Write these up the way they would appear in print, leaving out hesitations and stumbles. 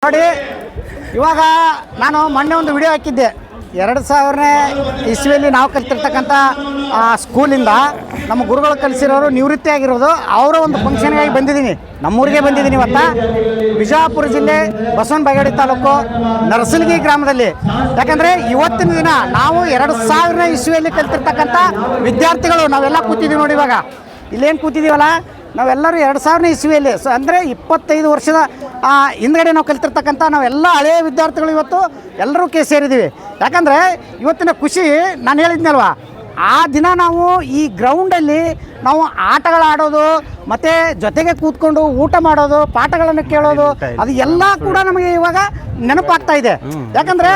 ನೋಡಿ, ಇವಾಗ ನಾನು ಮೊನ್ನೆ ಒಂದು ವಿಡಿಯೋ ಹಾಕಿದ್ದೆ. 2000ನೇ ಇಸ್ವಿಯಲ್ಲಿ ನಾವು ಕಲಿತಿರ್ತಕ್ಕಂಥ ಸ್ಕೂಲಿಂದ ನಮ್ಮ ಗುರುಗಳು ಕಲಿಸಿರೋರು ನಿವೃತ್ತಿ ಆಗಿರೋದು ಅವರ ಒಂದು ಫಂಕ್ಷನ್ಗಾಗಿ ಬಂದಿದ್ದೀನಿ. ನಮ್ಮೂರಿಗೆ ಬಂದಿದ್ದೀನಿ ಇವತ್ತು. ಬಿಜಾಪುರ ಜಿಲ್ಲೆ ಬಸವನ ಬಾಗೇವಾಡಿ ತಾಲೂಕು ನರಸಲಗಿ ಗ್ರಾಮದಲ್ಲಿ. ಯಾಕಂದರೆ ಇವತ್ತಿನ ದಿನ ನಾವು 2000ನೇ ಇಸ್ವಿಯಲ್ಲಿ ಕಲಿತಿರ್ತಕ್ಕಂಥ ವಿದ್ಯಾರ್ಥಿಗಳು ನಾವೆಲ್ಲ ಕೂತಿದ್ದೀವಿ ನೋಡಿ. ಇವಾಗ ಇಲ್ಲೇನು ಕೂತಿದ್ದೀವಲ್ಲ, ನಾವೆಲ್ಲರೂ 2000ನೇ ಇಸ್ವಿಯಲ್ಲಿ, ಅಂದರೆ 25 ವರ್ಷದ ಹಿಂದ್ಗಡೆ ನಾವು ಕಲಿತಿರ್ತಕ್ಕಂಥ ನಾವೆಲ್ಲ ಹಳೆಯ ವಿದ್ಯಾರ್ಥಿಗಳು ಇವತ್ತು ಎಲ್ಲರೂ ಸೇರಿದ್ದೀವಿ. ಯಾಕಂದರೆ ಇವತ್ತಿನ ಖುಷಿ ನಾನು ಹೇಳಿದ್ನಲ್ವ, ಆ ದಿನ ನಾವು ಈ ಗ್ರೌಂಡಲ್ಲಿ ನಾವು ಆಟಗಳಾಡೋದು ಮತ್ತು ಜೊತೆಗೆ ಕೂತ್ಕೊಂಡು ಊಟ ಮಾಡೋದು, ಪಾಠಗಳನ್ನು ಕೇಳೋದು, ಅದು ಎಲ್ಲ ಕೂಡ ನಮಗೆ ಇವಾಗ ನೆನಪಾಗ್ತಾ ಇದೆ. ಯಾಕಂದರೆ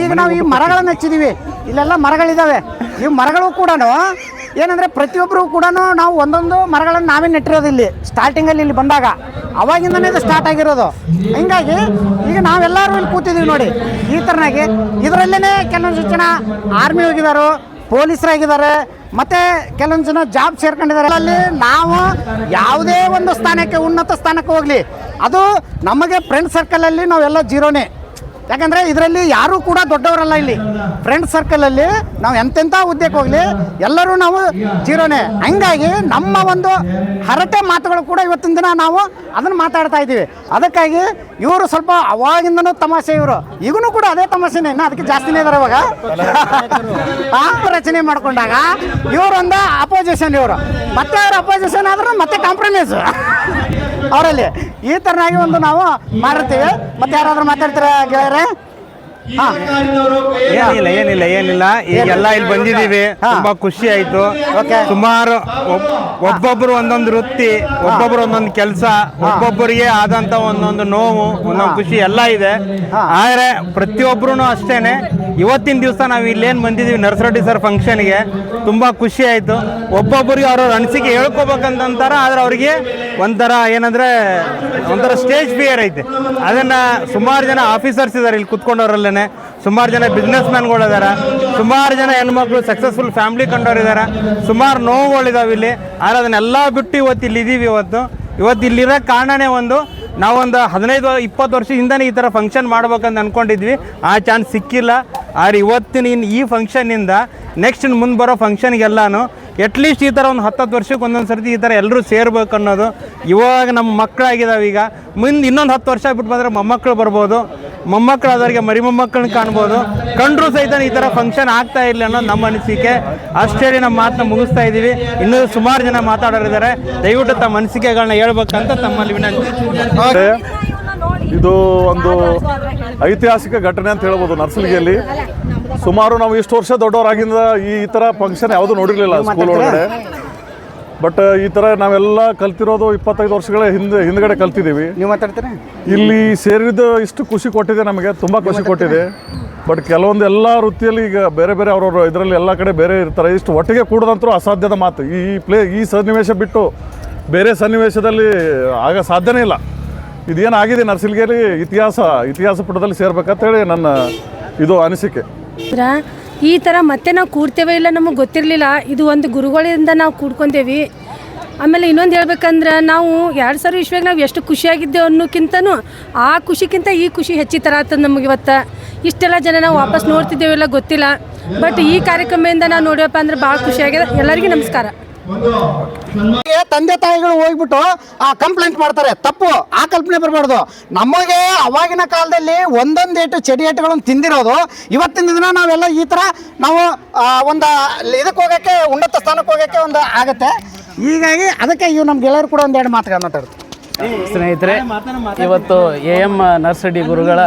ಈಗ ನಾವು ಈ ಮರಗಳನ್ನು ಹಚ್ಚಿದ್ದೀವಿ, ಇಲ್ಲೆಲ್ಲ ಮರಗಳಿದ್ದಾವೆ. ಈ ಮರಗಳು ಕೂಡ ಏನಂದರೆ ಪ್ರತಿಯೊಬ್ಬರು ಕೂಡ ನಾವು ಒಂದೊಂದು ಮರಗಳನ್ನು ನಾವೇ ನೆಟ್ಟಿರೋದು. ಇಲ್ಲಿ ಸ್ಟಾರ್ಟಿಂಗಲ್ಲಿ ಇಲ್ಲಿ ಬಂದಾಗ ಅವಾಗಿಂದನೇ ಇದು ಸ್ಟಾರ್ಟ್ ಆಗಿರೋದು. ಹಿಂಗಾಗಿ ಈಗ ನಾವೆಲ್ಲರೂ ಇಲ್ಲಿ ಕೂತಿದ್ದೀವಿ ನೋಡಿ ಈ ಥರನಾಗಿ. ಇದರಲ್ಲೇ ಕೆಲವೊಂದು ಜನ ಆರ್ಮಿ ಹೋಗಿದ್ದಾರೆ, ಪೊಲೀಸರಾಗಿದ್ದಾರೆ, ಮತ್ತು ಕೆಲವೊಂದು ಜನ ಜಾಬ್ ಸೇರ್ಕೊಂಡಿದ್ದಾರೆ. ಅಲ್ಲಿ ನಾವು ಯಾವುದೇ ಒಂದು ಸ್ಥಾನಕ್ಕೆ, ಉನ್ನತ ಸ್ಥಾನಕ್ಕೆ ಹೋಗಲಿ, ಅದು ನಮಗೆ ಫ್ರೆಂಡ್ ಸರ್ಕಲಲ್ಲಿ ನಾವೆಲ್ಲ ಜೀರೋನೇ. ಯಾಕಂದರೆ ಇದರಲ್ಲಿ ಯಾರೂ ಕೂಡ ದೊಡ್ಡವರಲ್ಲ. ಇಲ್ಲಿ ಫ್ರೆಂಡ್ ಸರ್ಕಲಲ್ಲಿ ನಾವು ಎಂತೆಂಥ ಹುದ್ದೆಗೆ ಹೋಗಲಿ ಎಲ್ಲರೂ ನಾವು ಜೀರೋನೇ. ಹಂಗಾಗಿ ನಮ್ಮ ಒಂದು ಹರಟೆ ಮಾತುಗಳು ಕೂಡ ಇವತ್ತಿನ ದಿನ ನಾವು ಅದನ್ನು ಮಾತಾಡ್ತಾ ಇದ್ದೀವಿ. ಅದಕ್ಕಾಗಿ ಇವರು ಸ್ವಲ್ಪ ಅವಾಗಿಂದನೂ ತಮಾಷೆ, ಇವರು ಈಗೂ ಕೂಡ ಅದೇ ತಮಾಷೆನೇ, ಇನ್ನು ಅದಕ್ಕೆ ಜಾಸ್ತಿನೇ ಇದ್ದಾರೆ. ಇವಾಗ ರಚನೆ ಮಾಡ್ಕೊಂಡಾಗ ಇವರೊಂದು ಅಪೋಸಿಷನ್, ಇವರು ಮತ್ತೆ ಅವ್ರ ಅಪೋಸಿಷನ್ ಆದ್ರೂ ಮತ್ತೆ ಕಾಂಪ್ರಮೈಸ್ ಅವರಲ್ಲಿ. ಈ ಥರನಾಗಿ ಒಂದು ನಾವು ಮಾಡಿರ್ತೀವಿ. ಮತ್ತೆ ಯಾರಾದ್ರೂ ಮಾತಾಡ್ತೀರಾ ಗೆಳೆಯರೇ? ಏನಿಲ್ಲ ಈಗೆಲ್ಲ ಇಲ್ಲಿ ಬಂದಿದ್ದೀವಿ, ತುಂಬಾ ಖುಷಿ ಆಯ್ತು. ಸುಮಾರು ಒಬ್ಬೊಬ್ರು ಒಂದೊಂದು ವೃತ್ತಿ, ಒಬ್ಬೊಬ್ರು ಒಂದೊಂದು ಕೆಲಸ, ಒಬ್ಬೊಬ್ಬರಿಗೆ ಆದಂತ ಒಂದೊಂದು ನೋವು, ಒಂದೊಂದು ಖುಷಿ ಎಲ್ಲ ಇದೆ. ಆದ್ರೆ ಪ್ರತಿಯೊಬ್ರು ಅಷ್ಟೇನೆ. ಇವತ್ತಿನ ದಿವಸ ನಾವು ಇಲ್ಲೇನ್ ಬಂದಿದ್ದೀವಿ ನರ್ಸರೆಡ್ಡಿ ಸರ್ ಫಂಕ್ಷನ್ಗೆ, ತುಂಬಾ ಖುಷಿ ಆಯ್ತು. ಒಬ್ಬೊಬ್ಬರಿಗೆ ಅವ್ರವ್ರ ಅನಿಸಿಕೆ ಹೇಳ್ಕೊಬೇಕಂತಾರ, ಆದ್ರೆ ಅವ್ರಿಗೆ ಒಂಥರ ಏನಂದ್ರೆ ಒಂಥರ ಸ್ಟೇಜ್ ಫಿಯರ್ ಐತೆ. ಅದನ್ನ ಸುಮಾರು ಜನ ಆಫೀಸರ್ಸ್ ಇದಾರೆ ಇಲ್ಲಿ ಕುತ್ಕೊಂಡವ್ರಲ್ಲೇನೆ, ಸುಮಾರು ಜನ ಬಿಸ್ನೆಸ್ ಮ್ಯಾನ್ಗಳು ಇದಾರೆ, ಸುಮಾರು ಜನ ಹೆಣ್ಮಕ್ಳು ಸಕ್ಸಸ್ಫುಲ್ ಫ್ಯಾಮಿಲಿ ಕಂಡವ್ರು ಇದಾರೆ, ಸುಮಾರು ನೋವುಗಳಿದಾವೆ ಇಲ್ಲಿ. ಆದ್ರೆ ಅದನ್ನೆಲ್ಲ ಬಿಟ್ಟು ಇವತ್ತು ಇಲ್ಲಿ ಇದೀವಿ. ಇವತ್ತು ಇಲ್ಲಿರೋ ಕಾರಣನೇ ನಾವೊಂದು 15-20 ವರ್ಷದಿಂದನೇ ಈ ಥರ ಫಂಕ್ಷನ್ ಮಾಡ್ಬೇಕಂತ ಅಂದ್ಕೊಂಡಿದ್ವಿ. ಆ ಚಾನ್ಸ್ ಸಿಕ್ಕಿಲ್ಲ. ಆದ್ರೆ ಇವತ್ತಿನ ಈ ಫಂಕ್ಷನ್ನಿಂದ ನೆಕ್ಸ್ಟ್ ಮುಂದೆ ಬರೋ ಫಂಕ್ಷನ್ಗೆಲ್ಲಾನು ಅಟ್ಲೀಸ್ಟ್ ಈ ಥರ ಒಂದು 10 ವರ್ಷಕ್ಕೆ ಒಂದೊಂದು ಸರ್ತಿ ಈ ಥರ ಎಲ್ಲರೂ ಸೇರ್ಬೇಕು ಅನ್ನೋದು. ಇವಾಗ ನಮ್ಮ ಮಕ್ಕಳಾಗಿದ್ದಾವೆ. ಈಗ ಮುಂದೆ ಇನ್ನೊಂದು 10 ವರ್ಷ ಬಿಟ್ಟು ಬಂದರೆ ಮೊಮ್ಮಕ್ಕಳು ಬರ್ಬೋದು, ಮೊಮ್ಮಕ್ಕಳು ಆದವರಿಗೆ ಮರಿ ಮೊಮ್ಮಕ್ಕಳನ್ನ ಕಾಣ್ಬೋದು. ಕಂಡ್ರೂ ಸಹಿತ ಈ ಥರ ಫಂಕ್ಷನ್ ಆಗ್ತಾ ಇಲ್ಲ ಅನ್ನೋದು ನಮ್ಮ ಅನಿಸಿಕೆ. ಅಷ್ಟೇ ನಮ್ಮ ಮಾತನ್ನ ಮುಗಿಸ್ತಾ ಇದ್ದೀವಿ. ಇನ್ನೂ ಸುಮಾರು ಜನ ಮಾತಾಡೋರಿದ್ದಾರೆ. ದಯವಿಟ್ಟು ತಮ್ಮ ಅನಿಸಿಕೆಗಳನ್ನ ಹೇಳ್ಬೇಕಂತ ತಮ್ಮಲ್ಲಿ ವಿನಂತಿ. ಇದು ಒಂದು ಐತಿಹಾಸಿಕ ಘಟನೆ ಅಂತ ಹೇಳ್ಬೋದು. ನರ್ಸಲಿಗೆಯಲ್ಲಿ ಸುಮಾರು ನಾವು ಇಷ್ಟು ವರ್ಷ ದೊಡ್ಡವರಾಗಿಂದ ಈ ಥರ ಫಂಕ್ಷನ್ ಯಾವುದೂ ನೋಡಿರಲಿಲ್ಲ ಸ್ಕೂಲ್ ಒಳಗಡೆ. ಬಟ್ ಈ ಥರ ನಾವೆಲ್ಲ ಕಲ್ತಿರೋದು 25 ವರ್ಷಗಳ ಹಿಂದ್ಗಡೆ ಕಲ್ತಿದ್ದೀವಿ. ನೀವು ಮಾತಾಡ್ತೀರಾ? ಇಲ್ಲಿ ಸೇರಿದ್ದು ಇಷ್ಟು ಖುಷಿ ಕೊಟ್ಟಿದೆ, ನಮಗೆ ತುಂಬ ಖುಷಿ ಕೊಟ್ಟಿದೆ. ಬಟ್ ಕೆಲವೊಂದು ಎಲ್ಲ ವೃತ್ತಿಯಲ್ಲಿ ಈಗ ಬೇರೆ ಬೇರೆ ಅವ್ರವ್ರು ಇದರಲ್ಲಿ ಎಲ್ಲ ಕಡೆ ಬೇರೆ ಇರ್ತಾರೆ. ಇಷ್ಟು ಒಟ್ಟಿಗೆ ಕೂಡೋದಂತರೂ ಅಸಾಧ್ಯದ ಮಾತು. ಈ ಸನ್ನಿವೇಶ ಬಿಟ್ಟು ಬೇರೆ ಸನ್ನಿವೇಶದಲ್ಲಿ ಆಗ ಸಾಧ್ಯನೇ ಇಲ್ಲ. ಇದೇನಾಗಿದೆ ನರ್ಸಲಿಗೆಯಲ್ಲಿ ಇತಿಹಾಸ ಪುಟದಲ್ಲಿ ಸೇರ್ಬೇಕಂತೇಳಿ ನನ್ನ ಇದು ಅನಿಸಿಕೆ. ಈ ಥರ ಮತ್ತೆ ನಾವು ಕೂಡ್ತೇವೆ ಇಲ್ಲ, ನಮಗೆ ಗೊತ್ತಿರಲಿಲ್ಲ. ಇದು ಒಂದು ಗುರುಗಳಿಂದ ನಾವು ಕೂಡ್ಕೊಂತೇವಿ. ಆಮೇಲೆ ಇನ್ನೊಂದು ಹೇಳ್ಬೇಕಂದ್ರೆ, ನಾವು 2000 ಇಸ್ವಿಯಾಗ ನಾವು ಎಷ್ಟು ಖುಷಿಯಾಗಿದ್ದೇವೆ ಅನ್ನೋಕ್ಕಿಂತನೂ ಆ ಖುಷಿಗಿಂತ ಈ ಖುಷಿ ಹೆಚ್ಚಿತರ ಆಗ್ತದೆ ನಮಗೆ. ಇವತ್ತು ಇಷ್ಟೆಲ್ಲ ಜನ ನಾವು ವಾಪಸ್ ನೋಡ್ತಿದ್ದೇವೆಲ್ಲ ಗೊತ್ತಿಲ್ಲ. ಬಟ್ ಈ ಕಾರ್ಯಕ್ರಮದಿಂದ ನಾವು ನೋಡ್ಯಪ್ಪ ಅಂದ್ರೆ ಭಾಳ ಖುಷಿಯಾಗಿದೆ. ಎಲ್ಲರಿಗೂ ನಮಸ್ಕಾರ. ತಂದೆ ತಾಯಿಗಳು ಹೋಗ್ಬಿಟ್ಟು ಕಂಪ್ಲೇಂಟ್ ಮಾಡ್ತಾರೆ, ತಪ್ಪು. ಆ ಕಲ್ಪನೆ ಬರಬಾರ್ದು. ನಮಗೆ ಅವಾಗಿನ ಕಾಲದಲ್ಲಿ ಒಂದೊಂದೇಟು ಚಡಿಯೇಟುಗಳನ್ನು ತಿಂದಿರೋದು. ಇವತ್ತಿನ ದಿನ ನಾವೆಲ್ಲ ಈ ಥರ ನಾವು ಒಂದು ಇದಕ್ಕೆ ಹೋಗೋಕ್ಕೆ, ಉನ್ನತ ಸ್ಥಾನಕ್ಕೆ ಹೋಗೋಕ್ಕೆ ಒಂದು ಆಗುತ್ತೆ. ಹೀಗಾಗಿ ಅದಕ್ಕೆ ಇವು ನಮ್ಮ ಗೆಳೆಯರು ಕೂಡ ಒಂದೆರಡು ಮಾತುಗಳು ಮಾತಾಡ್ತಾರೆ. ಸ್ನೇಹಿತರೆ, ಇವತ್ತು AM ನರ್ಸರೆಡ್ಡಿ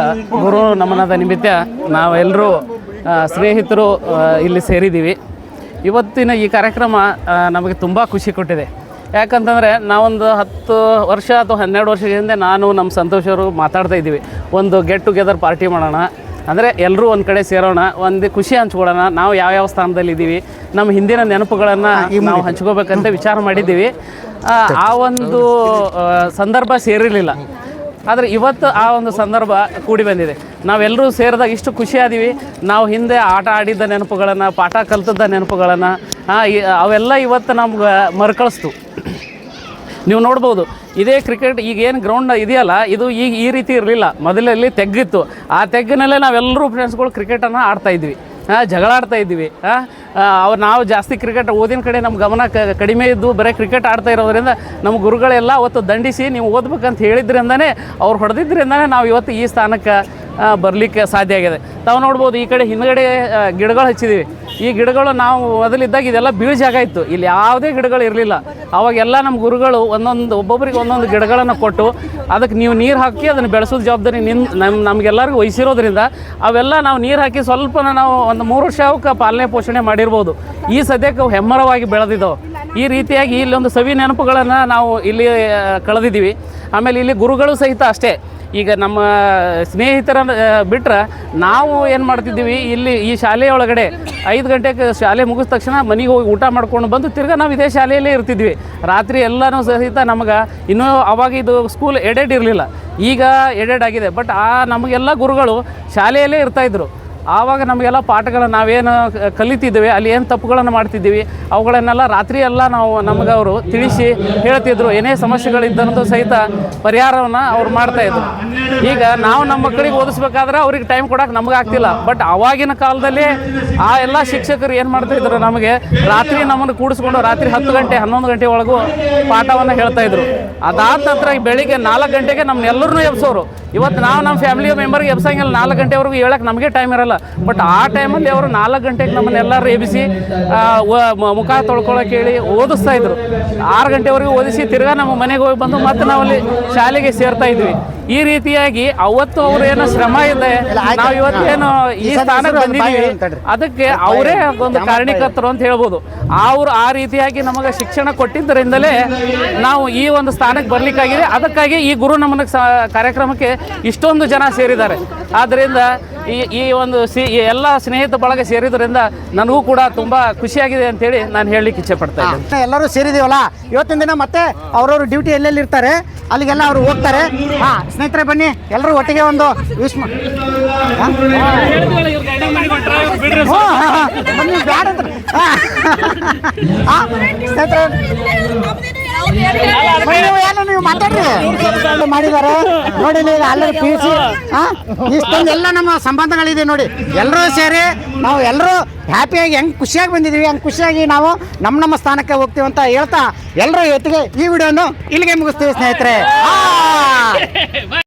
ಗುರು ನಮನದ ನಿಮಿತ್ತ ನಾವೆಲ್ಲರೂ ಸ್ನೇಹಿತರು ಇಲ್ಲಿ ಸೇರಿದ್ದೀವಿ. ಇವತ್ತಿನ ಈ ಕಾರ್ಯಕ್ರಮ ನಮಗೆ ತುಂಬ ಖುಷಿ ಕೊಟ್ಟಿದೆ. ಯಾಕಂತಂದರೆ ನಾವೊಂದು 10 ವರ್ಷ ಅಥವಾ 12 ವರ್ಷದ ಹಿಂದೆ ನಾನು ನಮ್ಮ ಸಂತೋಷ್ ಅವರು ಮಾತಾಡ್ತಾ ಇದ್ದೀವಿ, ಒಂದು ಗೆಟ್ ಟುಗೆದರ್ ಪಾರ್ಟಿ ಮಾಡೋಣ, ಅಂದರೆ ಎಲ್ಲರೂ ಒಂದು ಕಡೆ ಸೇರೋಣ, ಒಂದು ಖುಷಿ ಹಂಚ್ಕೊಳ್ಳೋಣ, ನಾವು ಯಾವ್ಯಾವ ಸ್ಥಾನದಲ್ಲಿ ಇದ್ದೀವಿ, ನಮ್ಮ ಹಿಂದಿನ ನೆನಪುಗಳನ್ನು ನಾವು ಹಂಚ್ಕೋಬೇಕಂತ ವಿಚಾರ ಮಾಡಿದ್ದೀವಿ. ಆ ಒಂದು ಸಂದರ್ಭ ಸೇರಿರಲಿಲ್ಲ. ಆದರೆ ಇವತ್ತು ಆ ಒಂದು ಸಂದರ್ಭ ಕೂಡಿ ಬಂದಿದೆ. ನಾವೆಲ್ಲರೂ ಸೇರಿದಾಗ ಇಷ್ಟು ಖುಷಿಯಾದೀವಿ. ನಾವು ಹಿಂದೆ ಆಟ ಆಡಿದ್ದ ನೆನಪುಗಳನ್ನು, ಪಾಠ ಕಲ್ತದ್ದ ನೆನಪುಗಳನ್ನು ಅವೆಲ್ಲ ಇವತ್ತು ನಮ್ಗೆ ಮರುಕಳಿಸ್ತು. ನೀವು ನೋಡ್ಬೋದು ಇದೇ ಕ್ರಿಕೆಟ್ ಈಗ ಏನು ಗ್ರೌಂಡ್ ಇದೆಯಲ್ಲ ಇದು ಈಗ ಈ ರೀತಿ ಇರಲಿಲ್ಲ. ಮೊದಲಲ್ಲಿ ತೆಗ್ಗಿತ್ತು, ಆ ತೆಗ್ಗಿನಲ್ಲೇ ನಾವೆಲ್ಲರೂ ಫ್ರೆಂಡ್ಸ್ಗಳು ಕ್ರಿಕೆಟನ್ನು ಆಡ್ತಾಯಿದ್ವಿ, ಜಗಳ ಆಡ್ತಾ ಇದ್ವಿ. ನಾವು ಜಾಸ್ತಿ ಕ್ರಿಕೆಟ್ ಓದಿನ ಕಡೆ ನಮ್ಮ ಗಮನ ಕಡಿಮೆ ಇದ್ದು ಬರೀ ಕ್ರಿಕೆಟ್ ಆಡ್ತಾ ಇರೋದ್ರಿಂದ ನಮ್ಮ ಗುರುಗಳೆಲ್ಲ ಅವತ್ತು ದಂಡಿಸಿ ನೀವು ಓದ್ಬೇಕಂತ ಹೇಳಿದ್ರಿಂದನೇ ಅವ್ರು ಹೊಡೆದಿದ್ದರಿಂದನೇ ನಾವು ಇವತ್ತು ಈ ಸ್ಥಾನಕ್ಕೆ ಬರಲಿಕ್ಕೆ ಸಾಧ್ಯ ಆಗಿದೆ. ತಾವು ನೋಡ್ಬೋದು ಈ ಕಡೆ ಹಿಂದ್ಗಡೆ ಗಿಡಗಳು ಹಚ್ಚಿದ್ದೀವಿ. ಈ ಗಿಡಗಳು ನಾವು ಮೊದಲಿದ್ದಾಗ ಇದೆಲ್ಲ ಬೀಳು ಜಾಗ ಇತ್ತು, ಇಲ್ಲಿ ಯಾವುದೇ ಗಿಡಗಳು ಇರಲಿಲ್ಲ. ಅವಾಗೆಲ್ಲ ನಮ್ಮ ಗುರುಗಳು ಒಬ್ಬೊಬ್ಬರಿಗೆ ಒಂದೊಂದು ಗಿಡಗಳನ್ನು ಕೊಟ್ಟು ಅದಕ್ಕೆ ನೀವು ನೀರು ಹಾಕಿ ಅದನ್ನು ಬೆಳೆಸೋದು ಜವಾಬ್ದಾರಿ ನಮಗೆಲ್ಲರಿಗೂ ವಹಿಸಿರೋದ್ರಿಂದ ಅವೆಲ್ಲ ನಾವು ನೀರು ಹಾಕಿ ಸ್ವಲ್ಪ ನಾವು ಒಂದು 3 ವರ್ಷ ಅವಕ್ಕೆ ಪಾಲನೆ ಪೋಷಣೆ ಮಾಡಿರ್ಬೋದು. ಈ ಸದ್ಯಕ್ಕೆ ಅವು ಹೆಮ್ಮರವಾಗಿ ಬೆಳೆದಿದ್ದವು. ಈ ರೀತಿಯಾಗಿ ಇಲ್ಲೊಂದು ಸವಿ ನೆನಪುಗಳನ್ನು ನಾವು ಇಲ್ಲಿ ಕಳೆದಿದ್ದೀವಿ. ಆಮೇಲೆ ಇಲ್ಲಿ ಗುರುಗಳು ಸಹಿತ ಅಷ್ಟೇ. ಈಗ ನಮ್ಮ ಸ್ನೇಹಿತರನ್ನು ಬಿಟ್ಟರೆ ನಾವು ಏನು ಮಾಡ್ತಿದ್ದೀವಿ, ಇಲ್ಲಿ ಈ ಶಾಲೆಯೊಳಗಡೆ 5 ಗಂಟೆಗೆ ಶಾಲೆ ಮುಗಿದ ತಕ್ಷಣ ಮನೆಗೆ ಹೋಗಿ ಊಟ ಮಾಡ್ಕೊಂಡು ಬಂದು ತಿರ್ಗಿ ನಾವು ಇದೇ ಶಾಲೆಯಲ್ಲೇ ಇರ್ತಿದ್ವಿ. ರಾತ್ರಿ ಎಲ್ಲನೂ ಸಹಿತ ನಮಗೆ ಇನ್ನೂ ಅವಾಗ ಇದು ಸ್ಕೂಲ್ ಎಡೆಡ್ ಇರಲಿಲ್ಲ, ಈಗ ಎಡೆಡ್ ಆಗಿದೆ. ಬಟ್ ನಮಗೆಲ್ಲ ಗುರುಗಳು ಶಾಲೆಯಲ್ಲೇ ಇರ್ತಾಯಿದ್ರು. ಆವಾಗ ನಮಗೆಲ್ಲ ಪಾಠಗಳನ್ನು ನಾವೇನು ಕಲಿತಿದ್ದೇವೆ, ಅಲ್ಲಿ ಏನು ತಪ್ಪುಗಳನ್ನು ಮಾಡ್ತಿದ್ದೀವಿ ಅವುಗಳನ್ನೆಲ್ಲ ರಾತ್ರಿ ಎಲ್ಲ ನಮಗೆ ಅವರು ತಿಳಿಸಿ ಹೇಳ್ತಿದ್ರು. ಏನೇ ಸಮಸ್ಯೆಗಳಿದ್ದಂತೂ ಸಹಿತ ಪರಿಹಾರವನ್ನು ಅವ್ರು ಮಾಡ್ತಾಯಿದ್ರು. ಈಗ ನಾವು ನಮ್ಮ ಮಕ್ಕಳಿಗೆ ಓದಿಸ್ಬೇಕಾದ್ರೆ ಅವ್ರಿಗೆ ಟೈಮ್ ಕೊಡೋಕೆ ನಮಗೆ ಆಗ್ತಿಲ್ಲ. ಬಟ್ ಆವಾಗಿನ ಕಾಲದಲ್ಲಿ ಆ ಎಲ್ಲ ಶಿಕ್ಷಕರು ಏನು ಮಾಡ್ತಾಯಿದ್ರು, ನಮಗೆ ರಾತ್ರಿ ನಮ್ಮನ್ನು ಕೂಡಿಸ್ಕೊಂಡು ರಾತ್ರಿ 10 ಗಂಟೆ 11 ಗಂಟೆ ಒಳಗೂ ಪಾಠವನ್ನು ಹೇಳ್ತಾಯಿದ್ರು. ಅದಾದ ನಂತರ ಬೆಳಿಗ್ಗೆ 4 ಗಂಟೆಗೆ ನಮ್ಮನ್ನೆಲ್ಲರೂ ಎಬ್ಸೋರು. ಇವತ್ತು ನಾವು ನಮ್ಮ ಫ್ಯಾಮಿಲಿ ಮೆಂಬರ್ಗೆ ಎಬ್ಸಂಗಿಲ್ಲ, 4 ಗಂಟೆವರೆಗೂ ಹೇಳಕ್ಕೆ ನಮಗೆ ಟೈಮ್ ಇರಲ್ಲ. ಬಟ್ ಆ ಟೈಮಲ್ಲಿ ಅವರು 4 ಗಂಟೆಗೆ ನಮ್ಮನ್ನೆಲ್ಲರೂ ಎಬ್ಬಿಸಿ ಮುಖ ತೊಳ್ಕೊಳಕ್ಕೆ ಹೇಳಿ ಓದಿಸ್ತಾ ಇದ್ರು. 6 ಗಂಟೆವರೆಗೂ ಓದಿಸಿ ತಿರ್ಗಾ ನಮ್ಮ ಮನೆಗೆ ಹೋಗಿ ಬಂದು ಮತ್ತೆ ನಾವಲ್ಲಿ ಶಾಲೆಗೆ ಸೇರ್ತಾ ಇದ್ವಿ. ಈ ರೀತಿಯಾಗಿ ಅವತ್ತು ಅವ್ರು ಏನೋ ಶ್ರಮ ಇದೆ, ನಾವು ಇವತ್ತೇನು ಈ ಸ್ಥಾನಕ್ಕೆ ಬಂದಿದ್ದೀವಿ ಅದಕ್ಕೆ ಅವರೇ ಒಂದು ಕಾರಣೀಕರ್ತರು ಅಂತ ಹೇಳ್ಬೋದು. ಅವರು ಆ ರೀತಿಯಾಗಿ ನಮಗೆ ಶಿಕ್ಷಣ ಕೊಟ್ಟಿದ್ದರಿಂದಲೇ ನಾವು ಈ ಒಂದು ಸ್ಥಾನಕ್ಕೆ ಬರಲಿಕ್ಕಾಗಿದೆ. ಅದಕ್ಕಾಗಿ ಈ ಗುರು ನಮನ ಕಾರ್ಯಕ್ರಮಕ್ಕೆ ಇಷ್ಟೊಂದು ಜನ ಸೇರಿದ್ದಾರೆ. ಆದ್ದರಿಂದ ಈ ಒಂದು ಎಲ್ಲ ಸ್ನೇಹಿತ ಬಳಗ ಸೇರಿದ್ರಿಂದ ನನಗೂ ಕೂಡ ತುಂಬ ಖುಷಿಯಾಗಿದೆ ಅಂತೇಳಿ ನಾನು ಹೇಳಲಿಕ್ಕೆ ಇಚ್ಛೆ ಪಡ್ತಾ ಇದ್ದೀನಿ. ಎಲ್ಲರೂ ಸೇರಿದೀವಲ್ಲ, ಇವತ್ತಿನ ದಿನ ಮತ್ತೆ ಅವ್ರವ್ರ ಡ್ಯೂಟಿ ಎಲ್ಲೆಲ್ಲಿ ಇರ್ತಾರೆ ಅಲ್ಲಿಗೆಲ್ಲ ಅವರು ಹೋಗ್ತಾರೆ. ಸ್ನೇಹಿತರೆ ಬನ್ನಿ ಎಲ್ಲರೂ ಒಟ್ಟಿಗೆ ಒಂದು ವಿಶ್ ಬನ್ನಿ ಬ್ಯಾಡ ಅಂತ ಸ್ನೇಹಿತರೆ ನೀವು ಮಾತಾಡ್ರಿ ಮಾಡಿದ್ದಾರೆ ನೋಡಿ. ಈಗ ಅಲ್ಲೇ ಪೀಸಿ ಇಷ್ಟೊಂದೆಲ್ಲ ನಮ್ಮ ಸಂಬಂಧಗಳಿದೆ ನೋಡಿ. ಎಲ್ಲರೂ ಸೇರಿ ನಾವು ಎಲ್ಲರೂ ಹ್ಯಾಪಿಯಾಗಿ ಹೆಂಗೆ ಖುಷಿಯಾಗಿ ಬಂದಿದ್ದೀವಿ, ಹಂಗೆ ಖುಷಿಯಾಗಿ ನಾವು ನಮ್ಮ ಸ್ಥಾನಕ್ಕೆ ಹೋಗ್ತೀವಿ ಅಂತ ಹೇಳ್ತಾ ಎಲ್ಲರೂ ಇವತ್ತಿಗೆ ಈ ವಿಡಿಯೋನು ಇಲ್ಲಿಗೆ ಮುಗಿಸ್ತೀವಿ ಸ್ನೇಹಿತರೆ.